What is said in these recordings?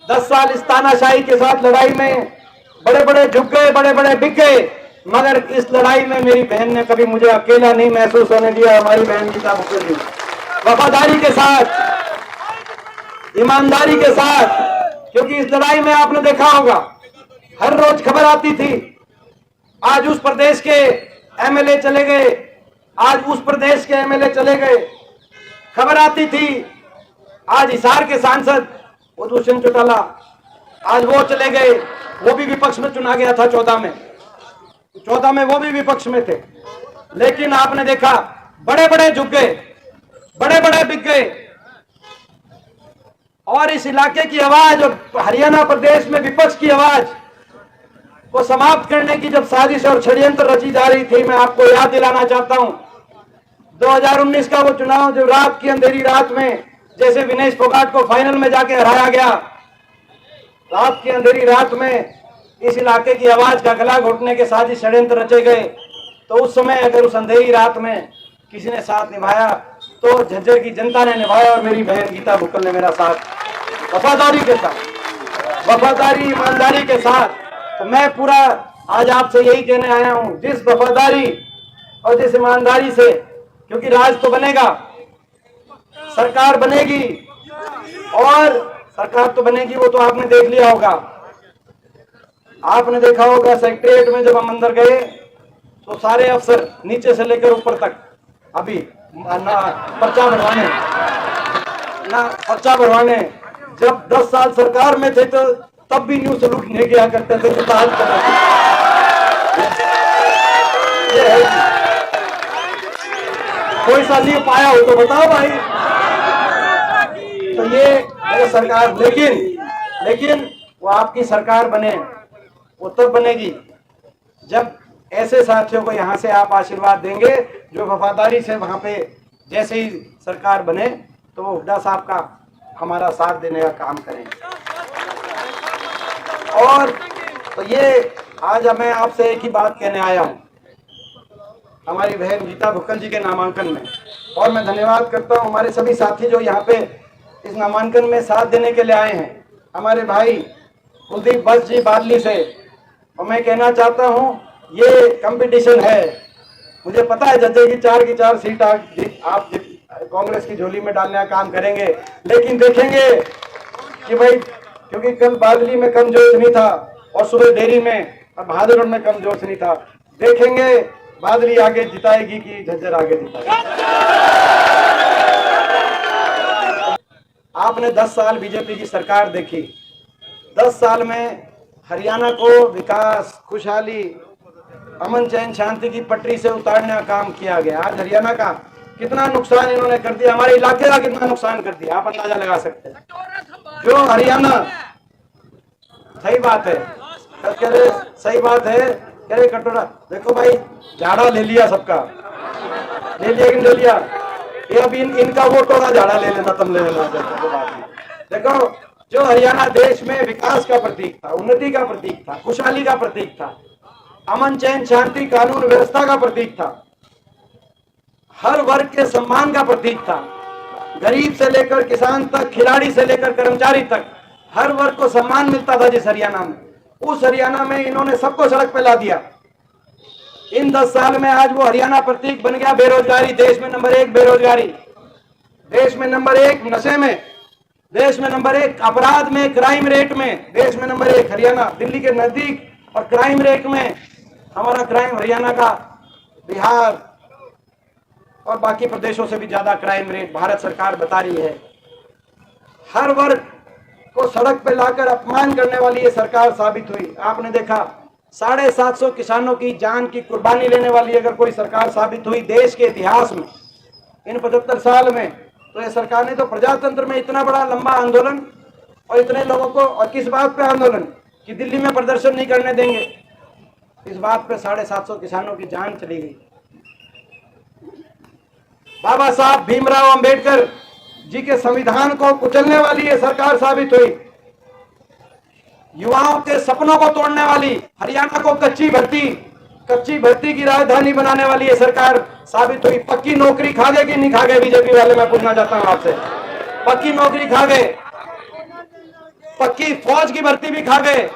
10 साल इस तानाशाही के साथ लड़ाई में बड़े बड़े झुक गए, बड़े बड़े बिक गए, मगर इस लड़ाई में मेरी बहन ने कभी मुझे अकेला नहीं महसूस होने दिया। हमारी बहन गीता बुक्कल जी वफादारी के साथ, ईमानदारी के साथ, क्योंकि इस लड़ाई में आपने देखा होगा हर रोज खबर आती थी, आज उस प्रदेश के एमएलए चले गए, आज उस प्रदेश के एमएलए चले गए, खबर आती थी। आज हिसार के सांसद दुष्यंत चौटाला, आज वो चले गए, वो भी विपक्ष में चुना गया था 14 में वो भी विपक्ष में थे। लेकिन आपने देखा बड़े बड़े झुक गए, बड़े बड़े बिक गए, और इस इलाके की आवाज और हरियाणा प्रदेश में विपक्ष की आवाज को समाप्त करने की जब साजिश और षड्यंत्र रची जा रही थी, मैं आपको याद दिलाना चाहता हूं 2019 का वो चुनाव, जो रात की अंधेरी रात में जैसे विनेश फोगाट को फाइनल में जाके हराया गया, रात की अंधेरी रात में इस इलाके की आवाज का गला घोटने के साजिश षड्यंत्र रचे गए, तो उस समय अगर उस अंधेरी रात में किसी ने साथ निभाया तो झज्जर की जनता ने निभाया, और मेरी बहन गीता बुक्कल ने मेरा साथ वफादारी के साथ, वफादारी ईमानदारी के साथ। तो मैं पूरा आज आपसे यही कहने आया हूं, जिस वफादारी और जिस ईमानदारी से, क्योंकि राज तो बनेगा, सरकार बनेगी, और सरकार तो बनेगी, वो तो आपने देख लिया होगा, आपने देखा होगा सेक्रेटरिएट में जब हम अंदर गए तो सारे अफसर नीचे से लेकर ऊपर तक अभी ना पर्चा भरवाने जब 10 साल सरकार में थे तो तब भी न्यू सलूट नहीं किया करते थे, तो कोई सा नहीं पाया हो तो बताओ भाई। तो ये सरकार, लेकिन वो आपकी सरकार बने, वो तब बनेगी जब ऐसे साथियों को यहां से आप आशीर्वाद देंगे जो वफादारी से वहां पे, जैसे ही सरकार बने तो वो हुड्डा साहब का हमारा साथ देने का काम करें। और तो ये आज मैं आपसे एक ही बात कहने आया हूं हमारी बहन गीता बुक्कल जी के नामांकन में, और मैं धन्यवाद करता हूं हमारे सभी साथी जो यहाँ पे इस नामांकन में साथ देने के लिए आए हैं, हमारे भाई कुलदीप बस जी बादली से। और मैं कहना चाहता हूं ये कंपटीशन है, मुझे पता है झज्जर की 4 की 4 सीट आप कांग्रेस की झोली में डालने का काम करेंगे, लेकिन देखेंगे कि भाई, क्योंकि कल बादली में कम जोश नहीं था और सुबह डेरी में और बहादुरगढ़ में कम जोश नहीं था, देखेंगे बादली आगे जिताएगी कि झज्जर आगे जिताएगी। आपने 10 साल बीजेपी की सरकार देखी, 10 साल में हरियाणा को विकास, खुशहाली, अमन चैन शांति की पटरी से उतारने का काम किया गया। आज हरियाणा का कितना नुकसान इन्होंने कर दिया, हमारे इलाके का कितना नुकसान कर दिया, आप अंदाजा लगा सकते हैं। जो हरियाणा, सही बात है, कह रहे सही बात है, कह रहे कटोरा, देखो भाई झाड़ा ले लिया, सबका ले लिया कि ले लिया, ये अभी इनका वो टोरा झाड़ा ले लेना, तुम ले लेना। देखो जो हरियाणा देश में विकास का प्रतीक था, उन्नति का प्रतीक था, खुशहाली का प्रतीक था, अमन चैन शांति कानून व्यवस्था का प्रतीक था, हर वर्ग के सम्मान का प्रतीक था, गरीब से लेकर किसान तक, खिलाड़ी से लेकर कर्मचारी तक, हर वर्ग को सम्मान मिलता था जिस हरियाणा में, उस हरियाणा में इन्होंने सबको सड़क पे ला दिया। इन 10 साल में आज वो हरियाणा प्रतीक बन गया। बेरोजगारी देश में नंबर 1, बेरोजगारी देश में नंबर 1, नशे में देश में नंबर 1, अपराध में, क्राइम रेट में देश में नंबर 1 हरियाणा, दिल्ली के नजदीक, और क्राइम रेट में हमारा क्राइम हरियाणा का, बिहार और बाकी प्रदेशों से भी ज्यादा क्राइम रेट भारत सरकार बता रही है। हर वर्ग को सड़क पे लाकर अपमान करने वाली ये सरकार साबित हुई। आपने देखा 750 किसानों की जान की कुर्बानी लेने वाली अगर कोई सरकार साबित हुई देश के इतिहास में इन 75 साल में, तो ये सरकार ने तो प्रजातंत्र में इतना बड़ा लंबा आंदोलन और इतने लोगों को, और किस बात पे आंदोलन कि दिल्ली में प्रदर्शन नहीं करने देंगे, इस बात पे 750 किसानों की जान चली गई। बाबा साहब भीमराव अंबेडकर जी के संविधान को कुचलने वाली ये सरकार साबित हुई। युवाओं के सपनों को तोड़ने वाली, हरियाणा को कच्ची भर्ती की राजधानी बनाने वाली ये सरकार साबित हुई। पक्की नौकरी खा गए कि नहीं खा गए बीजेपी वाले, मैं पूछना चाहता हूं आपसे, पक्की नौकरी खा गए? पक्की फौज की भर्ती भी खा गए,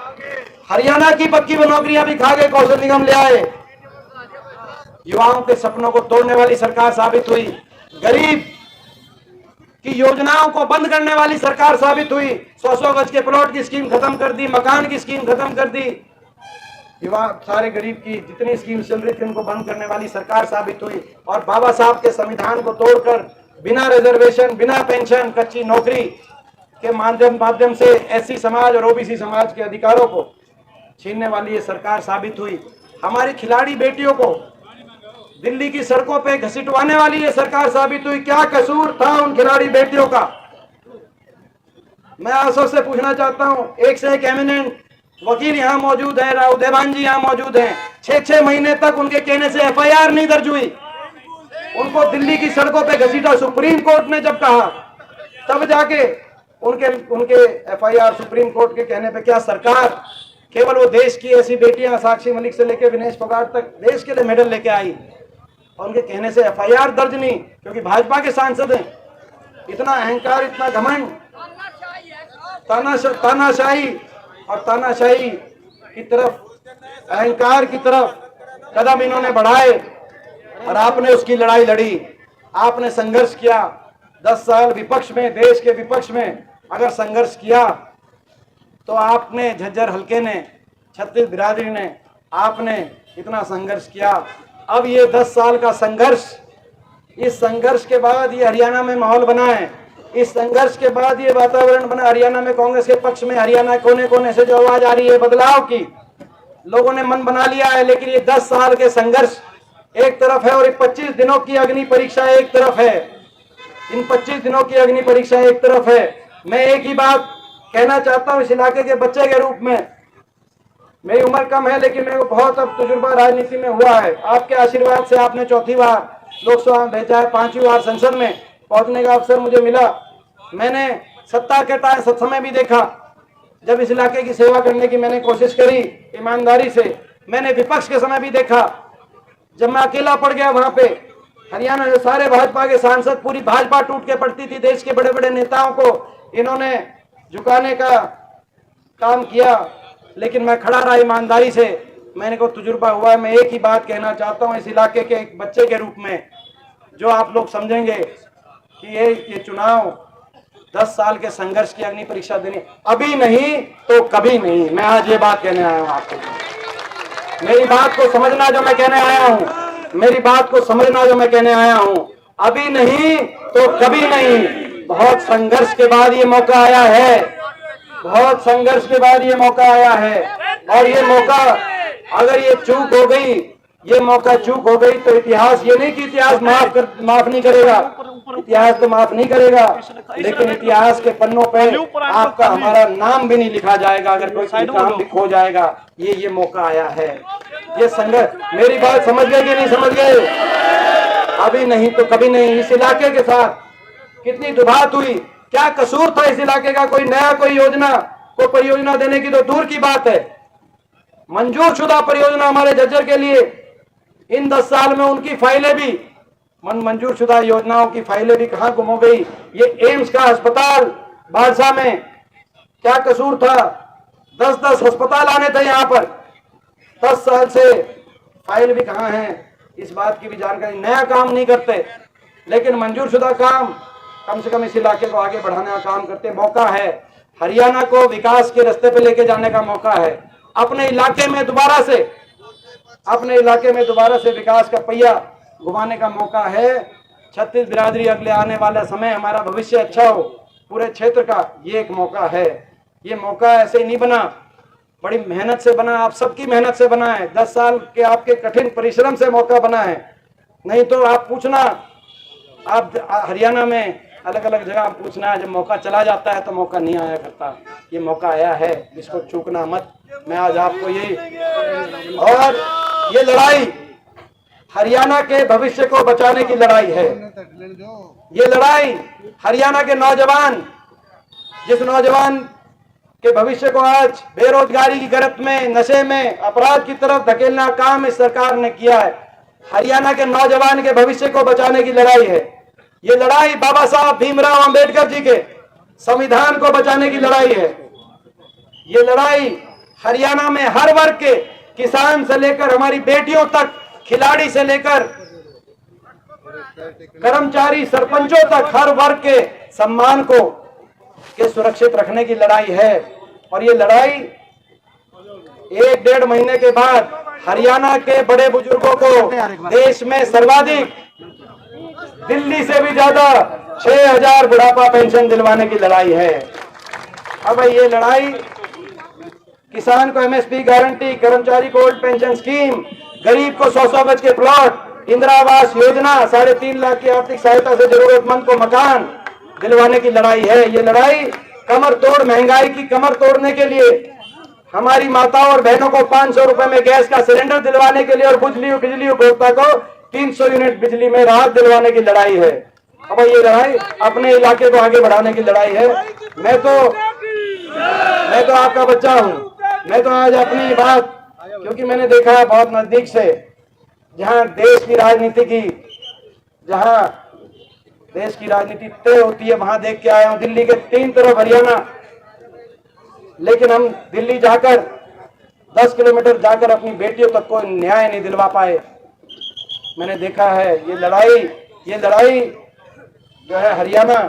हरियाणा की पक्की नौकरियां भी खा गए, कौशल निगम ले आए, युवाओं के सपनों को तोड़ने वाली सरकार साबित हुई, गरीब की योजनाओं को बंद करने वाली सरकार साबित हुई, 100-100 गज के प्लॉट की स्कीम खत्म कर दी, मकान की स्कीम खत्म कर दी, युवा सारे गरीब की जितनी स्कीम चल रही थी उनको बंद करने वाली सरकार साबित हुई, और बाबा साहब के संविधान को तोड़कर बिना रिजर्वेशन, बिना पेंशन, कच्ची नौकरी के माध्यम से एससी समाज और ओबीसी समाज के अधिकारों को छीनने वाली ये सरकार साबित हुई। हमारी खिलाड़ी बेटियों को दिल्ली की सड़कों पे घसीटवाने वाली ये सरकार साबित हुई। क्या कसूर था उन खिलाड़ी बेटियों का? मैं आप सबसे पूछना चाहता हूं, एक से एक एमिनेंट वकील यहाँ मौजूद है, राव देवान जी यहाँ मौजूद हैं, 6-6 महीने तक उनके कहने से एफआईआर नहीं दर्ज हुई, उनको दिल्ली की सड़कों पे घसीटा। सुप्रीम कोर्ट ने जब कहा तब जाके उनके एफआईआर सुप्रीम कोर्ट के कहने पे। क्या सरकार केवल वो देश की ऐसी बेटियां साक्षी मलिक से लेकर विनेश फोगाट तक देश के लिए मेडल लेके आई और उनके कहने से एफआईआर दर्ज नहीं, क्योंकि भाजपा के सांसद हैं? इतना अहंकार, इतना घमंड, तानाशाही की तरफ, अहंकार की तरफ कदम इन्होंने बढ़ाए और आपने उसकी लड़ाई लड़ी, आपने संघर्ष किया। 10 साल विपक्ष में, देश के विपक्ष में अगर संघर्ष किया तो आपने, झज्जर हल्के ने, छत्तीस बिरादरी ने, आपने इतना संघर्ष किया। अब ये 10 साल का संघर्ष, इस संघर्ष के बाद ये हरियाणा में माहौल बना है, इस संघर्ष के बाद ये वातावरण बना हरियाणा में। कांग्रेस के पक्ष में हरियाणा कोने कोने से जो आवाज आ रही है बदलाव की, लोगों ने मन बना लिया है। लेकिन ये 10 साल के संघर्ष एक तरफ है और ये 25 दिनों की अग्नि परीक्षा एक तरफ है। इन 25 दिनों की अग्नि परीक्षा एक तरफ है। मैं एक ही बात कहना चाहता हूं इस इलाके के बच्चे के रूप में, मेरी उम्र कम है लेकिन मेरे को बहुत अब तजुर्बा राजनीति में हुआ है। आपके आशीर्वाद से आपने 4थी बार लोकसभा में भेजा है, 5वीं बार संसद में पहुंचने का अवसर मुझे मिला। मैंने सत्ता के समय भी देखा जब इस इलाके की सेवा करने की मैंने कोशिश करी ईमानदारी से। मैंने विपक्ष के समय भी देखा जब मैं अकेला पड़ गया वहां पे। हरियाणा में सारे भाजपा के सांसद, पूरी भाजपा टूट के पड़ती थी, देश के बड़े बड़े नेताओं को इन्होंने झुकाने का काम किया, लेकिन मैं खड़ा रहा ईमानदारी से। मैंने को तजुर्बा हुआ है। मैं एक ही बात कहना चाहता हूं इस इलाके के एक बच्चे के रूप में, जो आप लोग समझेंगे कि ये चुनाव 10 साल के संघर्ष की अग्नि परीक्षा देनी, अभी नहीं तो कभी नहीं। मैं आज ये बात कहने आया हूं आपको। मेरी बात को समझना जो मैं कहने आया हूं, मेरी बात को समझना जो मैं कहने आया हूं। अभी नहीं तो कभी नहीं। बहुत संघर्ष के बाद ये मौका आया है, बहुत संघर्ष के बाद ये मौका आया है। और ये मौका अगर ये चूक हो गई, ये मौका चूक हो गई तो इतिहास, ये नहीं कि इतिहास माफ नहीं करेगा, इतिहास तो माफ नहीं करेगा, लेकिन इतिहास के पन्नों पे आपका हमारा नाम भी नहीं लिखा जाएगा अगर कोई नाम भी खो जाएगा। ये मौका आया है, ये संघर्ष। मेरी बात समझ गए कि नहीं समझ गए? अभी नहीं तो कभी नहीं। इस इलाके के साथ कितनी दुबात हुई, क्या कसूर था इस इलाके का? कोई नया कोई योजना, कोई परियोजना देने की तो दूर की बात है। मंजूर शुदा परियोजना हमारे झज्जर के लिए इन 10 साल में उनकी फाइलें भी, मंजूर शुदा योजनाओं की फाइलें भी कहां गुम हो गई। ये एम्स का अस्पताल बादशाह में, क्या कसूर था? 10-10 अस्पताल आने थे यहाँ पर, 10 साल से फाइल भी कहां है, इस बात की भी जानकारी। नया काम नहीं करते, लेकिन मंजूर शुदा काम कम से कम इस इलाके को आगे बढ़ाने का काम करते। मौका है हरियाणा को विकास के रास्ते पे लेके जाने का मौका है। अपने इलाके में दोबारा से विकास का पहिया घुमाने का मौका है। छत्तीस बिरादरी अगले आने वाला समय, हमारा भविष्य अच्छा हो पूरे क्षेत्र का, ये एक मौका है। ये मौका ऐसे ही नहीं बना, बड़ी मेहनत से बना, आप सबकी मेहनत से बना है। 10 साल के आपके कठिन परिश्रम से मौका बना है। नहीं तो आप पूछना, आप हरियाणा में अलग अलग जगह पूछना, जब मौका चला जाता है तो मौका नहीं आया करता। ये मौका आया है, इसको चूकना मत। मैं आज आपको यही, और ये लड़ाई हरियाणा के भविष्य को बचाने की लड़ाई है। ये लड़ाई हरियाणा के नौजवान, जिस नौजवान के भविष्य को आज बेरोजगारी की गिरफ्त में, नशे में, अपराध की तरफ धकेलना काम इस सरकार ने किया है। हरियाणा के नौजवान के भविष्य को बचाने की लड़ाई है। ये लड़ाई बाबा साहब भीमराव अंबेडकर जी के संविधान को बचाने की लड़ाई है। ये लड़ाई हरियाणा में हर वर्ग के, किसान से लेकर हमारी बेटियों तक, खिलाड़ी से लेकर कर्मचारी, सरपंचों तक, हर वर्ग के सम्मान को के सुरक्षित रखने की लड़ाई है। और ये लड़ाई 1-1.5 महीने के बाद हरियाणा के बड़े बुजुर्गों को देश में सर्वाधिक, दिल्ली से भी ज्यादा 6000 बुढ़ापा पेंशन दिलवाने की लड़ाई है। अब ये लड़ाई किसान को एमएसपी गारंटी, कर्मचारी को ओल्ड पेंशन स्कीम, गरीब को 100 गज के प्लॉट, इंदिरा आवास योजना, 3.5 लाख की आर्थिक सहायता से जरूरतमंद को मकान दिलवाने की लड़ाई है। ये लड़ाई कमर तोड़, महंगाई की कमर तोड़ने के लिए, हमारी माताओं और बहनों को 500 रुपए में गैस का सिलेंडर दिलवाने के लिए और बिजली उपभोक्ता को 300 यूनिट बिजली में राहत दिलवाने की लड़ाई है। अब ये लड़ाई अपने इलाके को आगे बढ़ाने की लड़ाई है। मैं तो आपका बच्चा हूं। मैं तो आज अपनी बात, क्योंकि मैंने देखा है बहुत नजदीक से, जहां देश की राजनीति तय होती है, वहां देख के आया हूं। दिल्ली के 3 तरफ हरियाणा, लेकिन हम दिल्ली जाकर 10 किलोमीटर जाकर अपनी बेटियों तक को न्याय नहीं दिलवा पाए। मैंने देखा है ये लड़ाई जो है हरियाणा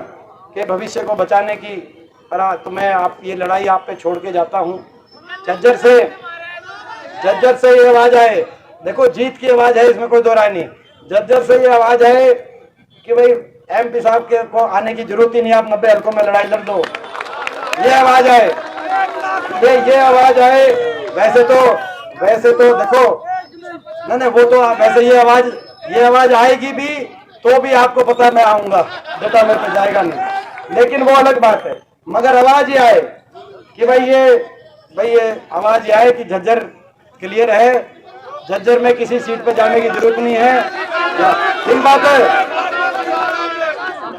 के भविष्य को बचाने की। तो मैं ये लड़ाई आप पे छोड़ के जाता हूं। झज्जर से ये आवाज आए, देखो जीत की आवाज है, इसमें कोई दो राय नहीं। झज्जर से ये आवाज है कि भाई एमपी साहब के को आने की जरूरत ही नहीं, आप 90 हल्कों में लड़ाई लड़ दो। ये आवाज आए, ये आवाज आए। वैसे तो देखो, नहीं वो तो वैसे ये आवाज आएगी भी तो भी आपको पता है मैं आऊंगा, बेटा मेरे पे जाएगा नहीं, लेकिन वो अलग बात है। मगर आवाज ये आए कि भाई ये आवाज ये आए कि झज्जर क्लियर है, झज्जर में किसी सीट पे जाने की जरूरत नहीं है। 3 बात है।